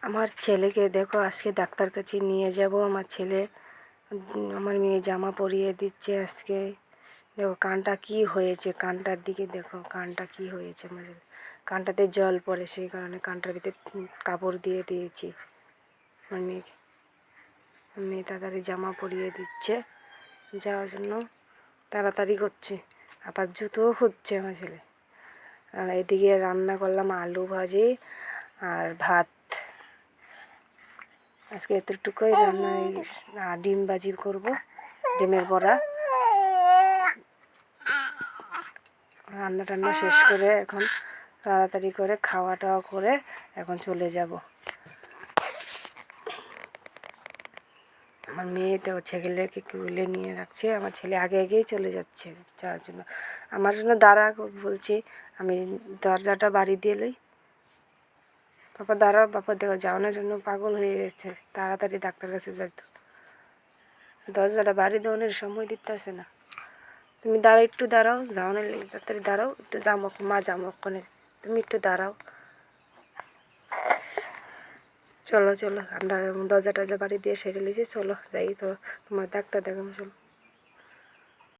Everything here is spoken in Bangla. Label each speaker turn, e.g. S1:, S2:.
S1: আমার ছেলেকে দেখো আজকে ডাক্তার কাছে নিয়ে যাব। আমার মেয়ে জামা পরিয়ে দিচ্ছে আজকে। দেখো কানটা কি হয়েছে, কানটার দিকে দেখো কানটা কি হয়েছে। আমাদের কানটাতে জল পড়ে, সেই কারণে কানটার ভিতরে কাপড় দিয়ে দিয়েছি। আমার মেয়ে তাড়াতাড়ি জামা পরিয়ে দিচ্ছে, যাওয়ার জন্য তাড়াতাড়ি করছে। আবার জুতোও খুঁজছে আমার ছেলে। আর এদিকে রান্না করলাম আলু ভাজি আর ভাত। আজকে এতটুকুই রান্না। ডিম ভাজি করব, ডিমের বড়া। রান্না টান্না শেষ করে এখন তাড়াতাড়ি করে খাওয়া টাওয়া করে এখন চলে যাব। আমার মেয়ে তো ছেলেকে কুলে নিয়ে রাখছে। আমার ছেলে আগে আগেই চলে যাচ্ছে যাওয়ার জন্য। আমার জন্য দাঁড়া বলছি, আমি দরজাটা বাড়ি দিলেই বাবা দাঁড়াও, বাবা দেখো যাওয়ানোর জন্য পাগল হয়ে গেছে, তাড়াতাড়ি ডাক্তার কাছে যেত। দরজাটা বাড়ি দেওয়ানোর সময় দিতে আসে না। তুমি দাঁড়াও, একটু দাঁড়াও, যাওয়ানোর লেগে তাড়াতাড়ি দাঁড়াও, একটু জামক মা জামক্ষণে তুমি একটু দাঁড়াও। চলো চলো, আমরা দরজা টরজা বাড়ি দিয়ে সেরে নিয়েছি, চলো যাই তো তোমার ডাক্তার দেখাবো, চলো।